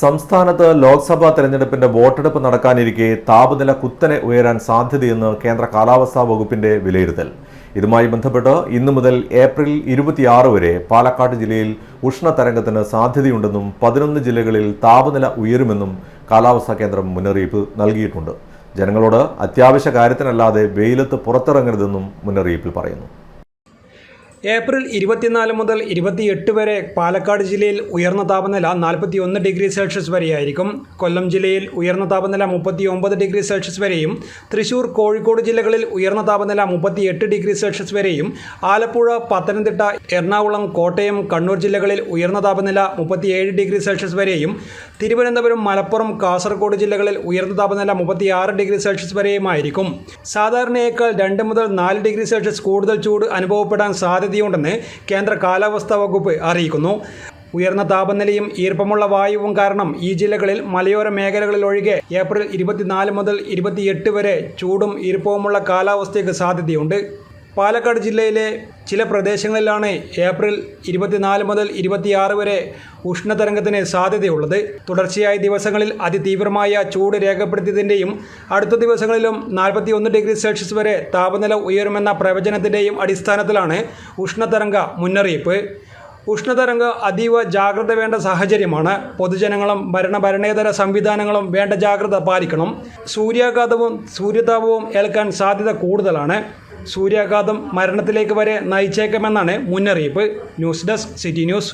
സംസ്ഥാനത്ത് ലോക്സഭാ തെരഞ്ഞെടുപ്പിന്റെ വോട്ടെടുപ്പ് നടക്കാനിരിക്കെ താപനില കുത്തനെ ഉയരാൻ സാധ്യതയെന്ന് കേന്ദ്ര കാലാവസ്ഥാ വകുപ്പിന്റെ വിലയിരുത്തൽ. ഇതുമായി ബന്ധപ്പെട്ട് ഇന്നു മുതൽ ഏപ്രിൽ 26 വരെ പാലക്കാട് ജില്ലയിൽ ഉഷ്ണതരംഗത്തിന് സാധ്യതയുണ്ടെന്നും 11 ജില്ലകളിൽ താപനില ഉയരുമെന്നും കാലാവസ്ഥാ കേന്ദ്രം മുന്നറിയിപ്പ് നൽകിയിട്ടുണ്ട്. ജനങ്ങളോട് അത്യാവശ്യ കാര്യത്തിനല്ലാതെ വെയിലത്ത് പുറത്തിറങ്ങരുതെന്നും മുന്നറിയിപ്പിൽ പറയുന്നു. ഏപ്രിൽ 24 മുതൽ 28 വരെ പാലക്കാട് ജില്ലയിൽ ഉയർന്ന താപനില 41 ഡിഗ്രി സെൽഷ്യസ് വരെയായിരിക്കും. കൊല്ലം ജില്ലയിൽ ഉയർന്ന താപനില 39 ഡിഗ്രി സെൽഷ്യസ് വരെയും, തൃശൂർ, കോഴിക്കോട് ജില്ലകളിൽ ഉയർന്ന താപനില 38 ഡിഗ്രി സെൽഷ്യസ് വരെയും, ആലപ്പുഴ, പത്തനംതിട്ട, എറണാകുളം, കോട്ടയം, കണ്ണൂർ ജില്ലകളിൽ ഉയർന്ന താപനില 37 ഡിഗ്രി സെൽഷ്യസ് വരെയും, തിരുവനന്തപുരം, മലപ്പുറം, കാസർഗോഡ് ജില്ലകളിൽ ഉയർന്ന താപനില 36 ഡിഗ്രി സെൽഷ്യസ് വരെയുമായിരിക്കും. സാധാരണയേക്കാൾ 2 മുതൽ 4 ഡിഗ്രി സെൽഷ്യസ് കൂടുതൽ ചൂട് അനുഭവപ്പെടാൻ സാധ്യതയുണ്ടെന്ന് കേന്ദ്ര കാലാവസ്ഥാ വകുപ്പ് അറിയിക്കുന്നു. ഉയർന്ന താപനിലയും ഈർപ്പമുള്ള വായുവും കാരണം ഈ ജില്ലകളിൽ മലയോര മേഖലകളിലൊഴികെ ഏപ്രിൽ 24 മുതൽ 28 വരെ ചൂടും ഈർപ്പവുമുള്ള കാലാവസ്ഥയ്ക്ക് സാധ്യതയുണ്ട്. പാലക്കാട് ജില്ലയിലെ ചില പ്രദേശങ്ങളിലാണ് ഏപ്രിൽ 24 മുതൽ 26 വരെ ഉഷ്ണതരംഗത്തിന് സാധ്യതയുള്ളത്. തുടർച്ചയായ ദിവസങ്ങളിൽ അതിതീവ്രമായ ചൂട് രേഖപ്പെടുത്തിയതിൻ്റെയും അടുത്ത ദിവസങ്ങളിലും 41 ഡിഗ്രി സെൽഷ്യസ് വരെ താപനില ഉയരുമെന്ന പ്രവചനത്തിൻ്റെയും അടിസ്ഥാനത്തിലാണ് ഉഷ്ണതരംഗ മുന്നറിയിപ്പ്. ഉഷ്ണതരംഗം അതീവ ജാഗ്രത വേണ്ട സാഹചര്യമാണ്. പൊതുജനങ്ങളും ഭരണേതര സംവിധാനങ്ങളും വേണ്ട ജാഗ്രത പാലിക്കണം. സൂര്യാഘാതവും സൂര്യതാപവും ഏൽക്കാൻ സാധ്യത കൂടുതലാണ്. സൂര്യാഘാതം മരണത്തിലേക്ക് വരെ നയിച്ചേക്കുമെന്നാണ് മുന്നറിയിപ്പ്. News desk, city news.